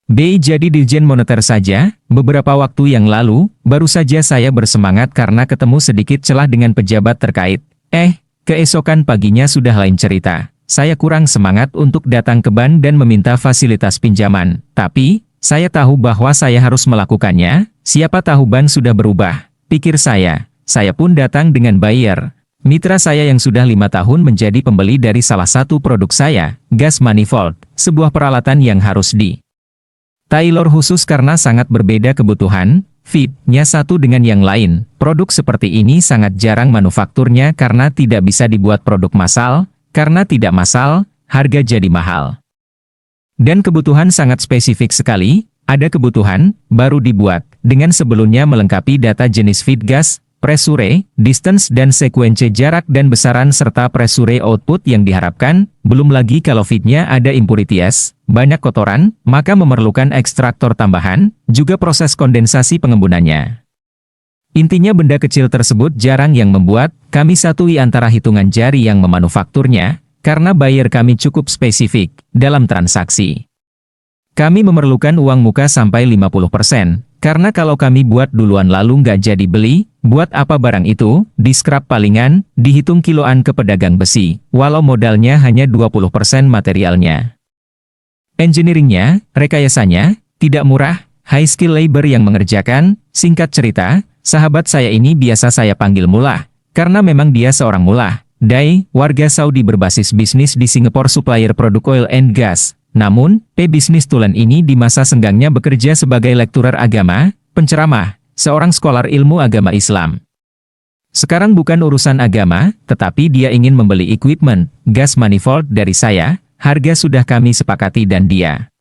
BI jadi Dirjen Moneter saja, beberapa waktu yang lalu, baru saja saya bersemangat karena ketemu sedikit celah dengan pejabat terkait. Keesokan paginya sudah lain cerita. Saya kurang semangat untuk datang ke bank dan meminta fasilitas pinjaman. Tapi, saya tahu bahwa saya harus melakukannya, siapa tahu bank sudah berubah. Pikir saya. Saya pun datang dengan buyer. Mitra saya yang sudah 5 tahun menjadi pembeli dari salah satu produk saya, gas manifold, sebuah peralatan yang harus tailor khusus karena sangat berbeda kebutuhan, fit-nya satu dengan yang lain. Produk seperti ini sangat jarang manufakturnya karena tidak bisa dibuat produk massal, karena tidak massal, harga jadi mahal. Dan kebutuhan sangat spesifik sekali, ada kebutuhan, baru dibuat, dengan sebelumnya melengkapi data jenis feed gas, pressure, distance dan sequence jarak dan besaran serta pressure output yang diharapkan, belum lagi kalau feednya ada impurities, banyak kotoran, maka memerlukan ekstraktor tambahan, juga proses kondensasi pengembunannya. Intinya benda kecil tersebut jarang yang membuat, kami satui antara hitungan jari yang memanufakturnya, karena buyer kami cukup spesifik, dalam transaksi. Kami memerlukan uang muka sampai 50%, karena kalau kami buat duluan lalu nggak jadi beli, buat apa barang itu, di scrap palingan, dihitung kiloan ke pedagang besi, walau modalnya hanya 20% materialnya. Engineeringnya, rekayasanya, tidak murah, high skill labor yang mengerjakan, singkat cerita, sahabat saya ini biasa saya panggil Mullah, karena memang dia seorang mullah, warga Saudi berbasis bisnis di Singapore supplier produk oil and gas. Namun, bisnis tulen ini di masa senggangnya bekerja sebagai lekturer agama, penceramah, seorang scholar ilmu agama Islam. Sekarang bukan urusan agama, tetapi dia ingin membeli equipment, gas manifold dari saya, harga sudah kami sepakati dan dia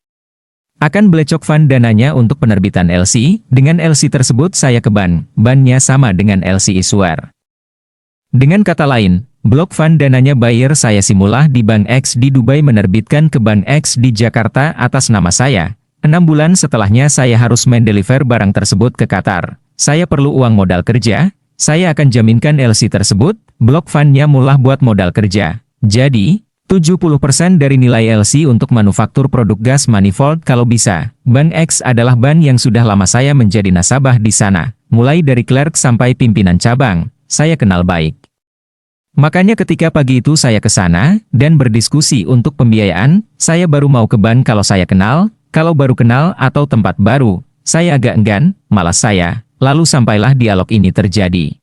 akan belecok fund dananya untuk penerbitan LC, dengan LC tersebut saya ke bank, banknya sama dengan LC issuer. Dengan kata lain, blok fund dananya buyer saya Mullah di Bank X di Dubai menerbitkan ke Bank X di Jakarta atas nama saya. 6 bulan setelahnya saya harus mendeliver barang tersebut ke Qatar. Saya perlu uang modal kerja, saya akan jaminkan LC tersebut, blok fundnya Mullah buat modal kerja. Jadi, 70% dari nilai LC untuk manufaktur produk gas manifold kalau bisa. Bank X adalah bank yang sudah lama saya menjadi nasabah di sana. Mulai dari clerk sampai pimpinan cabang, saya kenal baik. Makanya ketika pagi itu saya ke sana, dan berdiskusi untuk pembiayaan, saya baru mau ke bank kalau saya kenal, kalau baru kenal atau tempat baru, saya agak enggan, malas saya, lalu sampailah dialog ini terjadi.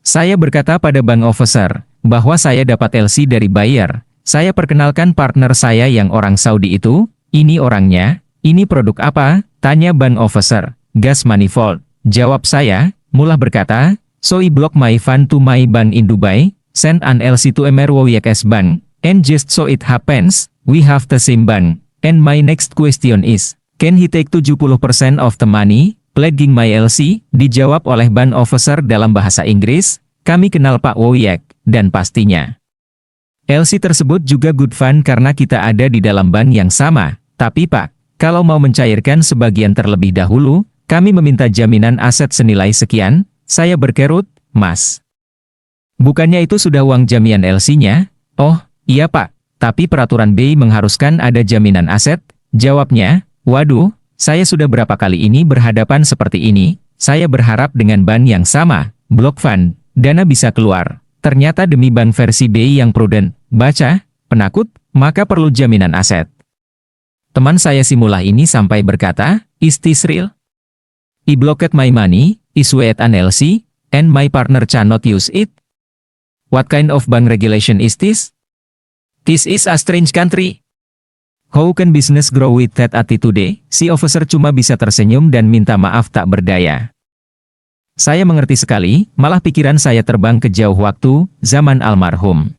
Saya berkata pada bank officer, bahwa saya dapat LC dari buyer, saya perkenalkan partner saya yang orang Saudi itu, ini orangnya, ini produk apa, tanya bank officer, gas manifold, jawab saya, Mullah berkata, so I block my fund to my bank in Dubai, send an LC to MRWX bank, and just so it happens, we have the same bank, and my next question is, can he take 70% of the money, pledging my LC, dijawab oleh bank officer dalam bahasa Inggris, kami kenal Pak Woyek, dan pastinya LC tersebut juga good fund karena kita ada di dalam bank yang sama, tapi Pak, kalau mau mencairkan sebagian terlebih dahulu, kami meminta jaminan aset senilai sekian, saya berkerut, Mas. Bukannya itu sudah uang jaminan LC-nya? Oh, iya Pak, tapi peraturan BI mengharuskan ada jaminan aset, jawabnya, waduh, saya sudah berapa kali ini berhadapan seperti ini, saya berharap dengan bank yang sama, block fund, dana bisa keluar. Ternyata demi bank versi BI yang prudent, baca, penakut, maka perlu jaminan aset. Teman saya Mullah ini sampai berkata, is this real? I blocked my money, issued an LC, and my partner cannot use it? What kind of bank regulation is this? This is a strange country. How can business grow with that attitude? Si officer cuma bisa tersenyum dan minta maaf tak berdaya. Saya mengerti sekali, malah pikiran saya terbang ke jauh waktu, zaman almarhum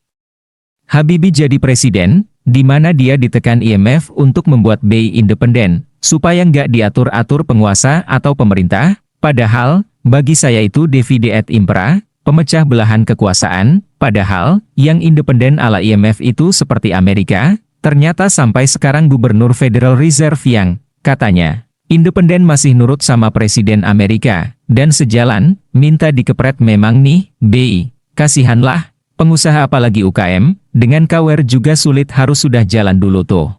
Habibie jadi presiden, di mana dia ditekan IMF untuk membuat BI independen, supaya nggak diatur-atur penguasa atau pemerintah, padahal, bagi saya itu divide et impera, pemecah belahan kekuasaan, padahal, yang independen ala IMF itu seperti Amerika, ternyata sampai sekarang Gubernur Federal Reserve yang, katanya, independen masih nurut sama Presiden Amerika, dan sejalan, minta dikepret memang nih, BI, kasihanlah, pengusaha apalagi UKM, dengan KWR juga sulit harus sudah jalan dulu tuh.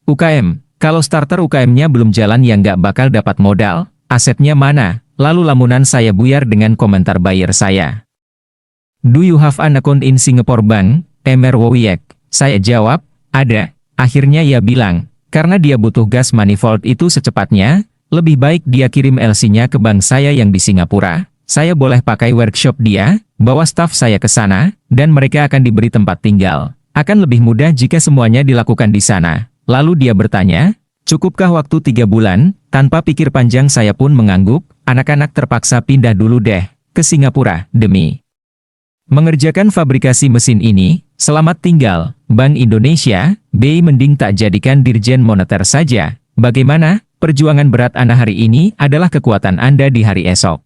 UKM, Kalau starter UKM-nya belum jalan ya nggak bakal dapat modal, asetnya mana? Lalu lamunan saya buyar dengan komentar buyer saya. Do you have an account in Singapore Bank, Emer Wowiek? Saya jawab, ada. Akhirnya ia bilang, karena dia butuh gas manifold itu secepatnya, lebih baik dia kirim LC-nya ke bank saya yang di Singapura. Saya boleh pakai workshop dia, bawa staf saya ke sana, dan mereka akan diberi tempat tinggal. Akan lebih mudah jika semuanya dilakukan di sana. Lalu dia bertanya, cukupkah waktu 3 bulan? Tanpa pikir panjang saya pun mengangguk, anak-anak terpaksa pindah dulu deh, ke Singapura, demi mengerjakan fabrikasi mesin ini. Selamat tinggal, Bank Indonesia, BI mending tak jadikan Dirjen Moneter saja. Bagaimana? Perjuangan berat Anda hari ini adalah kekuatan Anda di hari esok.